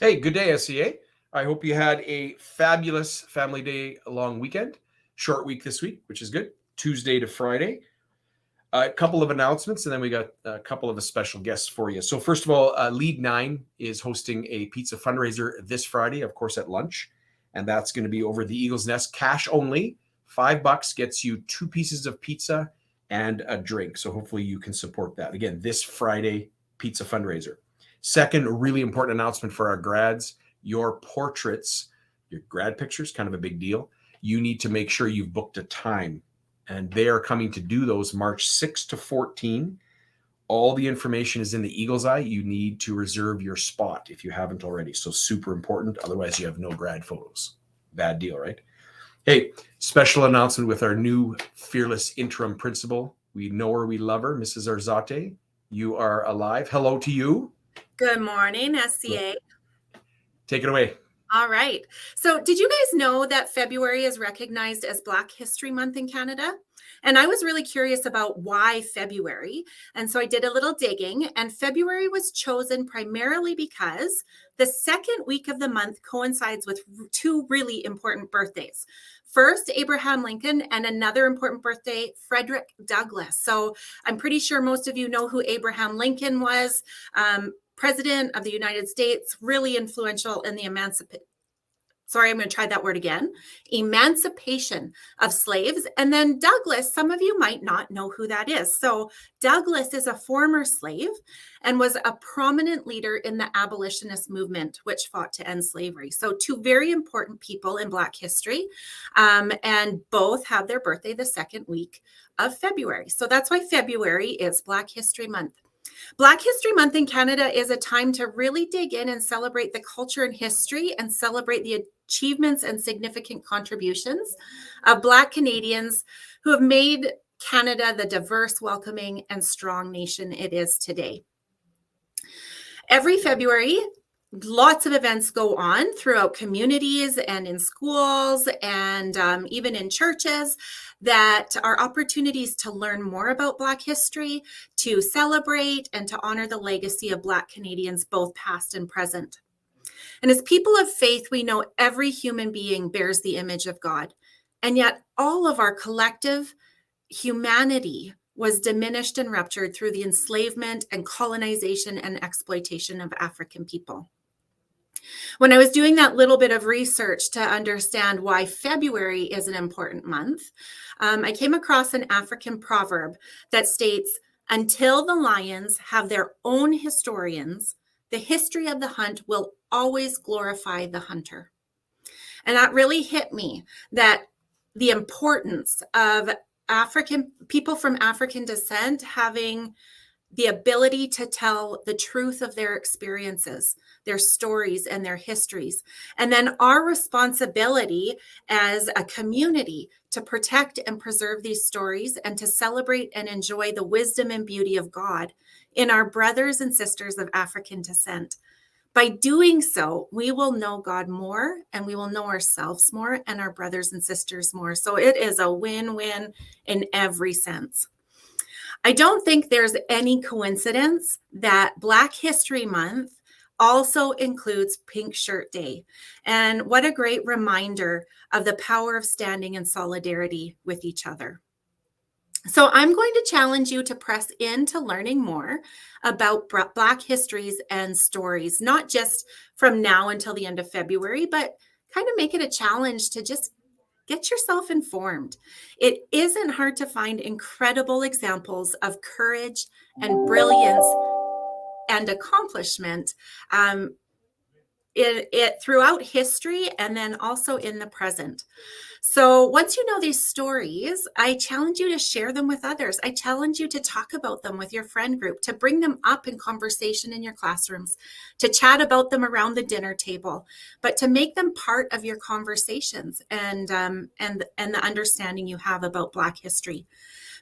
Hey, good day, SCA. I hope you had a fabulous Family Day long weekend. Short week this week, which is good. Tuesday to Friday. A couple of announcements, and then we got a couple of special guests for you. So, first of all, Lead 9 is hosting a pizza fundraiser this Friday, of course, at lunch. And that's going to be over the Eagle's Nest, cash only. $5 gets you 2 pieces of pizza and a drink. So, hopefully, you can support that. Again, this Friday, pizza fundraiser. Second, really important announcement for our grads: your portraits, your grad pictures, kind of a big deal. You need to make sure you've booked a time, and they are coming to do those March 6 to 14. All the information is in the Eagle's Eye. You need to reserve your spot if you haven't already. So super important. Otherwise, you have no grad photos. Bad deal, right? Hey, special announcement with our new fearless interim principal. We know her, we love her, Mrs. Arzate. You are alive. Hello to you. Good morning, SCA. Take it away. All right. So did you guys know that February is recognized as Black History Month in Canada? And I was really curious about why February. And so I did a little digging, and February was chosen primarily because the second week of the month coincides with 2 really important birthdays. First, Abraham Lincoln, and another important birthday, Frederick Douglass. So I'm pretty sure most of you know who Abraham Lincoln was. President of the United States, really influential in the emancipation of slaves. And then Douglass, some of you might not know who that is. So Douglass is a former slave and was a prominent leader in the abolitionist movement, which fought to end slavery. So 2 very important people in Black history, and both have their birthday the second week of February. So that's why February is Black History Month. Black History Month in Canada is a time to really dig in and celebrate the culture and history and celebrate the achievements and significant contributions of Black Canadians who have made Canada the diverse, welcoming, and strong nation it is today. Every February, lots of events go on throughout communities and in schools and even in churches that are opportunities to learn more about Black history, to celebrate, and to honor the legacy of Black Canadians, both past and present. And as people of faith, we know every human being bears the image of God. And yet all of our collective humanity was diminished and ruptured through the enslavement and colonization and exploitation of African people. When I was doing that little bit of research to understand why February is an important month, I came across an African proverb that states, "Until the lions have their own historians, the history of the hunt will always glorify the hunter." And that really hit me, that the importance of African people from African descent having the ability to tell the truth of their experiences, their stories, and their histories. And then our responsibility as a community to protect and preserve these stories and to celebrate and enjoy the wisdom and beauty of God in our brothers and sisters of African descent. By doing so, we will know God more, and we will know ourselves more and our brothers and sisters more. So it is a win-win in every sense. I don't think there's any coincidence that Black History Month also includes Pink Shirt Day. And what a great reminder of the power of standing in solidarity with each other. So I'm going to challenge you to press into learning more about Black histories and stories, not just from now until the end of February, but kind of make it a challenge to just get yourself informed. It isn't hard to find incredible examples of courage and brilliance and accomplishment throughout history and then also in the present. So once you know these stories, I challenge you to share them with others. I challenge you to talk about them with your friend group, to bring them up in conversation in your classrooms, to chat about them around the dinner table, but to make them part of your conversations and the understanding you have about Black history.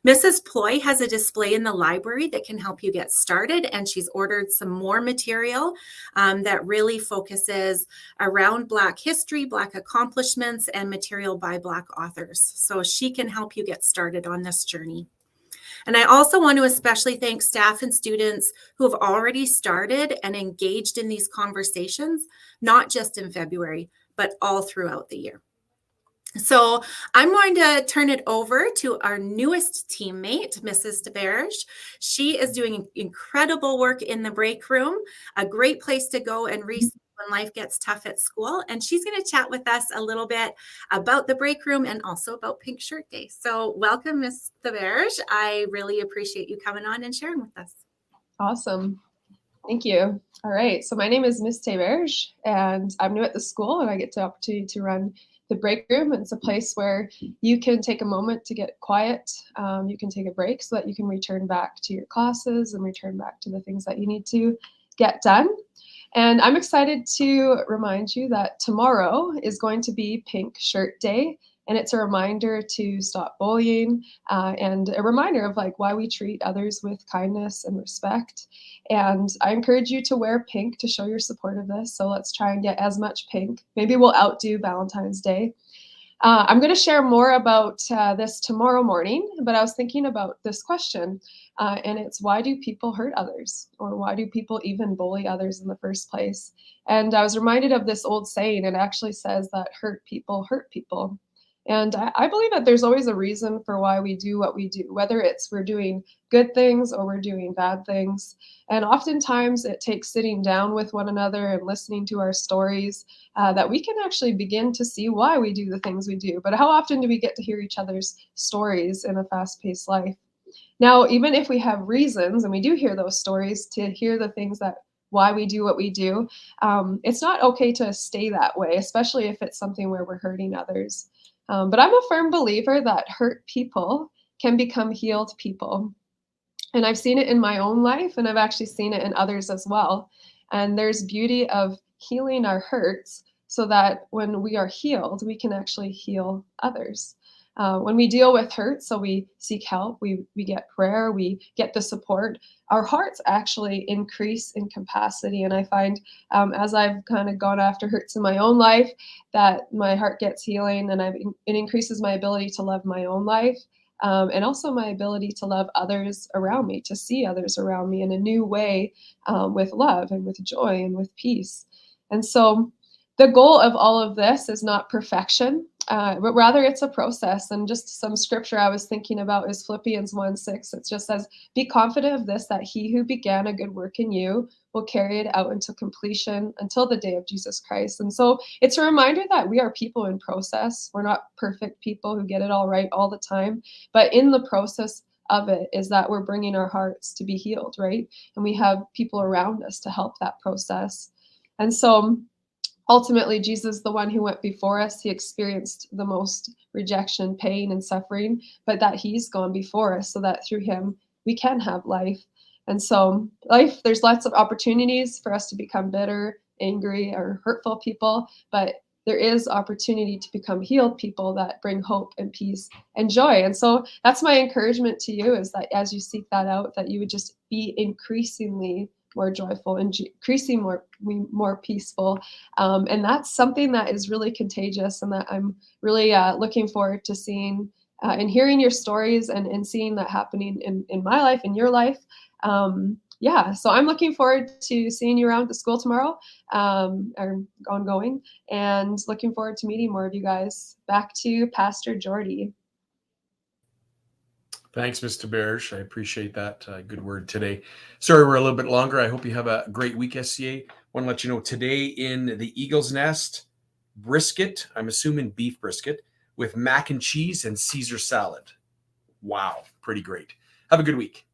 Mrs. Ploy has a display in the library that can help you get started, and she's ordered some more material that really focuses around Black history, Black accomplishments, and material by Black authors. So she can help you get started on this journey. And I also want to especially thank staff and students who have already started and engaged in these conversations, not just in February, but all throughout the year. So I'm going to turn it over to our newest teammate, Mrs. DeBerge. She is doing incredible work in the break room, a great place to go and reset when life gets tough at school. And she's going to chat with us a little bit about the break room and also about Pink Shirt Day. So welcome, Ms. DeBerge. I really appreciate you coming on and sharing with us. Awesome. Thank you. All right. So my name is Miss Teberge, and I'm new at the school, and I get the opportunity to run the break room. It's a place where you can take a moment to get quiet. You can take a break so that you can return back to your classes and return back to the things that you need to get done. And I'm excited to remind you that tomorrow is going to be Pink Shirt Day. And it's a reminder to stop bullying and a reminder of like why we treat others with kindness and respect. And I encourage you to wear pink to show your support of this. So let's try and get as much pink. Maybe we'll outdo Valentine's Day. I'm going to share more about this tomorrow morning, but I was thinking about this question, and it's why do people hurt others, or why do people even bully others in the first place? And I was reminded of this old saying. It actually says that hurt people hurt people. And I believe that there's always a reason for why we do what we do, whether it's we're doing good things or we're doing bad things. And oftentimes it takes sitting down with one another and listening to our stories that we can actually begin to see why we do the things we do. But how often do we get to hear each other's stories in a fast-paced life? Now, even if we have reasons, and we do hear those stories, to hear the things that why we do what we do, it's not okay to stay that way, especially if it's something where we're hurting others. But I'm a firm believer that hurt people can become healed people. And I've seen it in my own life, and I've actually seen it in others as well. And there's beauty of healing our hurts so that when we are healed, we can actually heal others. When we deal with hurt, so we seek help, we get prayer, we get the support, our hearts actually increase in capacity. And I find as I've kind of gone after hurts in my own life, that my heart gets healing, and it increases my ability to love my own life. And also my ability to love others around me, to see others around me in a new way, with love and with joy and with peace. And so the goal of all of this is not perfection, but rather it's a process. And just some scripture I was thinking about is Philippians 1:6. It just says, "Be confident of this, that he who began a good work in you will carry it out into completion until the day of Jesus Christ." And so it's a reminder that we are people in process. We're not perfect people who get it all right all the time, but in the process of it is that we're bringing our hearts to be healed, right? And we have people around us to help that process. And so ultimately, Jesus, the one who went before us, he experienced the most rejection, pain, and suffering, but that he's gone before us so that through him we can have life. And so life, there's lots of opportunities for us to become bitter, angry, or hurtful people, but there is opportunity to become healed people that bring hope and peace and joy. And so that's my encouragement to you, is that as you seek that out, that you would just be increasingly more joyful and increasing more peaceful. And that's something that is really contagious, and that I'm really looking forward to seeing and hearing your stories and seeing that happening in my life, in your life. Yeah, so I'm looking forward to seeing you around the school tomorrow, or ongoing, and looking forward to meeting more of you guys. Back to Pastor Jordy. Thanks, Mr. Berge. I appreciate that. Good word today. Sorry, we're a little bit longer. I hope you have a great week, SCA. Want to let you know today in the Eagle's Nest, brisket, I'm assuming beef brisket, with mac and cheese and Caesar salad. Wow, pretty great. Have a good week.